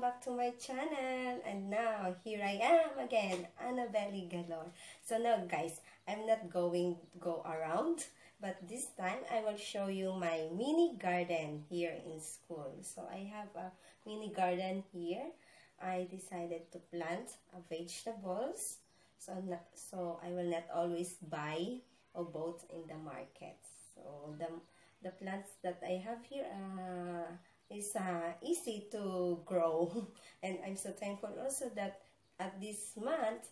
welcome back to my channel. And now, here I am again, Annabelle Galore. So now guys, I'm not going to go around, but this time I will show you my mini garden here in school. So I have a mini garden here. I decided to plant vegetables. So I will not always buy or bought in the market. So the plants that I have here is easy to grow. And I'm so thankful also that at this month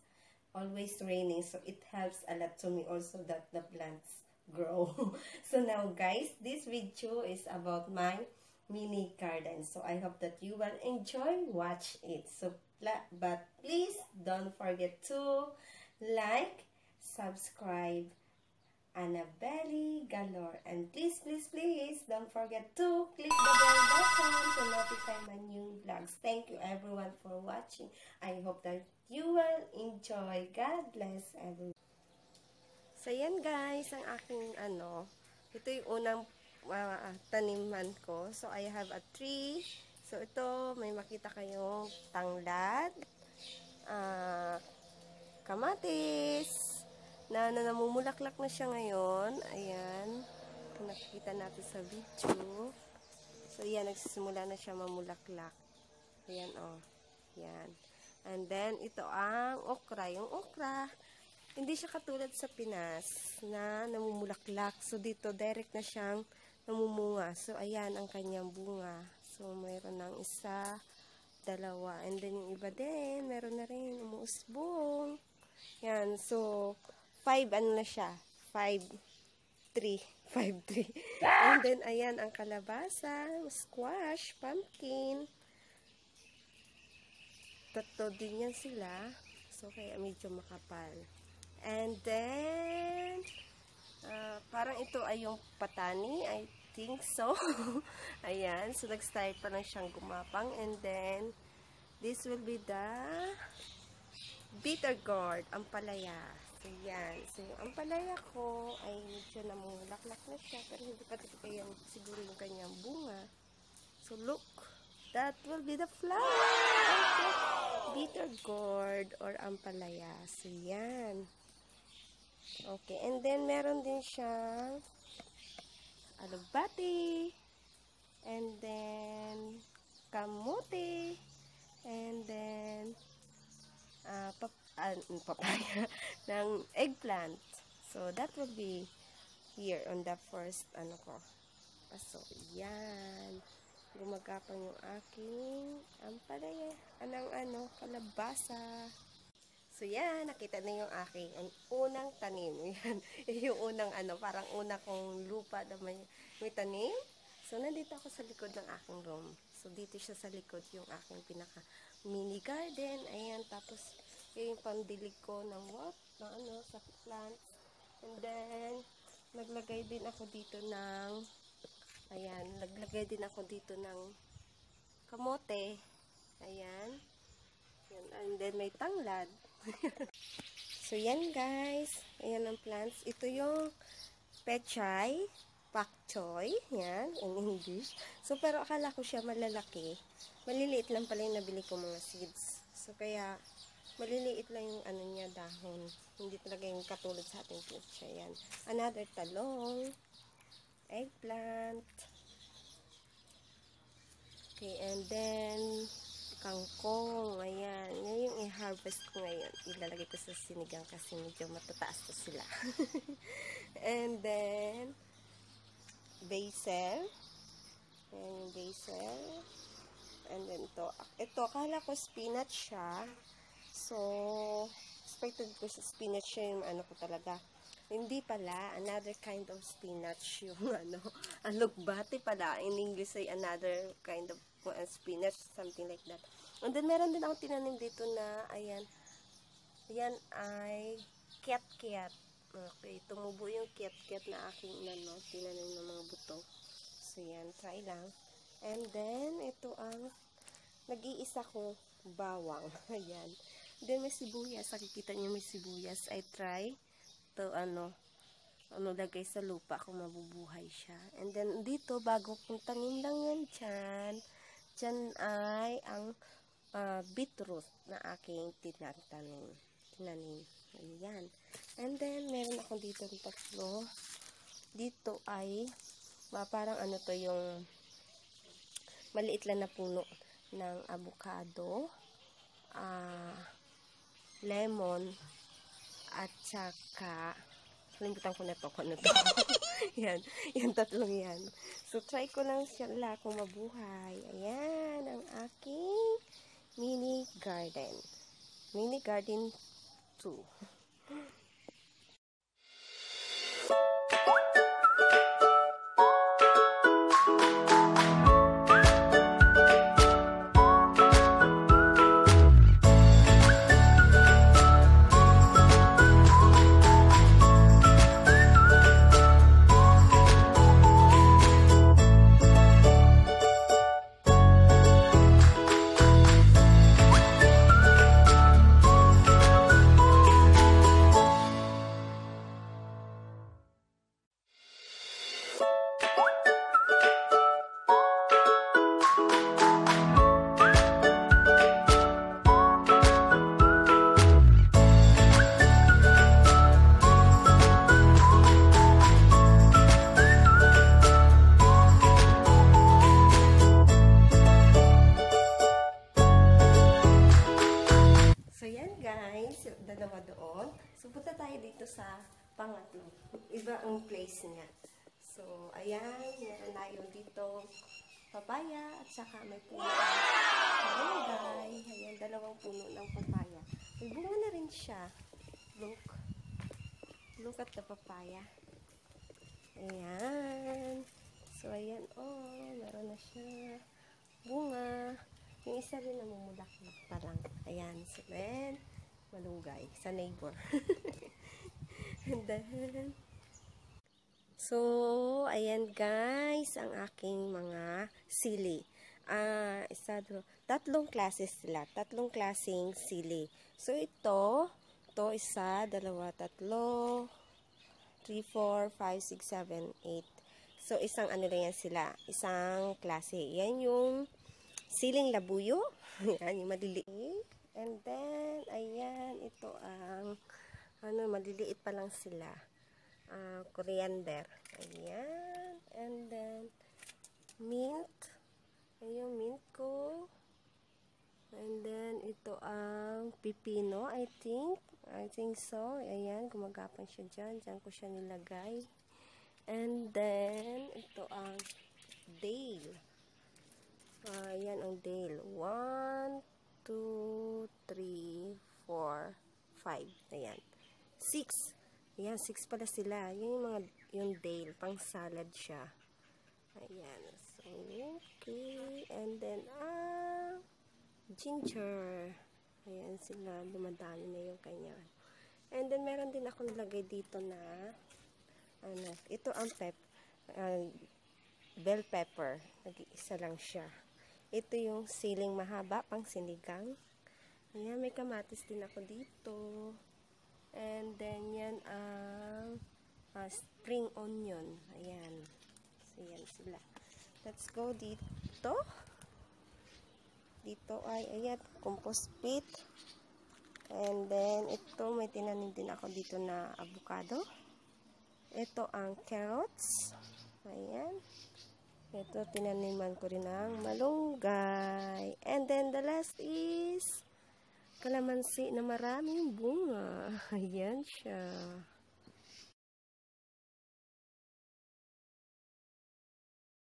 always raining, so it helps a lot to me also that the plants grow. So now guys, this video is about my mini garden, so I hope that you will enjoy watch it. So but please don't forget to like, subscribe Annabelle Galore, and please don't forget to click the bell button to notify my new vlogs. Thank you everyone for watching. I hope that you will enjoy. God bless everyone. So yan guys, ang aking ito yung unang taniman ko. So I have a tree. So ito, may makita kayong tanglad, kamatis, na namumulaklak na siya ngayon. Ayan. Nakikita natin sa video. So, ayan. Nagsisimula na siya mamulaklak. Ayan, oh. Ayan. And then, ito ang okra. Yung okra, hindi siya katulad sa Pinas na namumulaklak. So, dito, direct na siyang namumunga. So, ayan ang kanyang bunga. So, mayroon ng isa, dalawa. And then, yung iba din, meron na rin umuusbong. Yan. So, 5 ano na siya? 5-3. And then, ayan, ang kalabasa, squash, pumpkin. Tatlo din yan sila. So, kaya medyo makapal. And then, parang ito ay yung patani. I think so. Ayan. So, nag-start pa lang siyang gumapang. And then, this will be the bitter gourd, ampalaya. So, yan. So, yung ampalaya ko ay medyo namulaklak na siya, pero hindi pa ito yan siguro yung kanyang bunga. So, look. That will be the flower of the bitter gourd or ampalaya. So, yan. Okay. And then, meron din siyang alugbati. And then, kamote. And then, papaya ng eggplant. So, that will be here on the first, So, yan. Gumagapang yung aking ampalaya. Kalabasa. So, yan. Nakita na yung aking unang tanim. Yan. Yung unang, parang una kong lupa na may tanim. So, nandito ako sa likod ng aking room. So, dito siya sa likod yung aking pinaka mini garden. Ayan, tapos yung pandilig ko ng sa plants. And then, naglagay din ako dito ng kamote. Ayan. And then, may tanglad. So, yan guys. Ayan ang plants. Ito yung pechay, pak choy. Yan, in English. So, pero akala ko siya malalaki. Maliliit lang pala yung nabili ko mga seeds. So, kaya, maliliit lang yung niya, dahon. Hindi talaga yung katulad sa ating pechay. Yan. Another talong. Eggplant. Okay, and then, kangkong. Ayan. Yan yung i-harvest ko ngayon. Ilalagay ko sa sinigang kasi medyo matataas to sila. And then, basil. Ayan yung basil. And then ito, akala ko spinach siya. So, expected ko sa spinach siya yung ko talaga. Hindi pala, another kind of spinach yung alugbati pala. In English ay another kind of spinach, something like that. And then, meron din ako tinanim dito na, ayan ay kiat-kiat. Okay, tumubo yung kiat-kiat na aking tinanim ng mga buto. So, yan, try lang. And then, ito ang nag-iisa ko bawang. Ayan. Then, may sibuyas. Nakikita niyo may sibuyas. I try to, lagay sa lupa kung mabubuhay siya. And then, dito, bago kong tanim lang yan dyan. dyan ay ang beetroot na aking tinanim. Ayan. And then, meron ako dito ng tatlo. Dito ay, parang ano to yung maliit lang na puno ng avocado, lemon, at saka, kalimutan ko na to kung ano to. Yan, yung tatlong yan. So, try ko lang sila kung mabuhay. Ayan, ang aking mini garden. Mini garden 2. Dalawa doon. So, punta tayo dito sa pangatlo. Iba ang place niya. So, ayan. Meron tayo dito papaya at saka may puno ng malunggay. Ayan, dalawang puno ng papaya. May bunga na rin siya. Look. Look at the papaya. Ayan. So, ayan. Oh, meron na siya bunga. Yung isa rin namumulaklak pa lang. Ayan. So, then, malunggay sa neighbor. And then, so, ayan guys, ang aking mga sili. Tatlong klases sila. Tatlong klaseng sili. So, ito isa, dalawa, tatlo, 3, 4, 5, 6, 7, 8. So, isang ano lang yan sila. Isang klase. Yan yung siling labuyo. Yan yung maliliit. And then, ayan, ito ang, maliliit pa lang sila. Coriander. Ayan. And then, mint. Ayan, mint ko. And then, ito ang pipino, I think. I think so. Ayan, gumagapang siya dyan. Dyan ko siya nilagay. And then, ito ang dale. Ayan ang dale. 1, 2, 3, 4, 5. Ayan. 6. Ayan, 6 pala sila. Yung dale. Pang salad siya. Ayan. So, okay. And then, ginger. Ayan sila. Dumadami na yung kanya. And then, meron din ako nilagay dito na, ito ang bell pepper. Nag-iisa lang siya. Ito yung siling mahaba, pang sinigang. Ayan, may kamatis din ako dito. And then, yan ang spring onion. Ayan. So, yan sila. Let's go dito. Dito ay, ayan, compost pit. And then, ito, may tinanim din ako dito na avocado. Ito ang carrots. Ayan. Ito, tinaniman ko rin ng malunggay. And then, the last is kalamansi na maraming bunga. Ayan siya.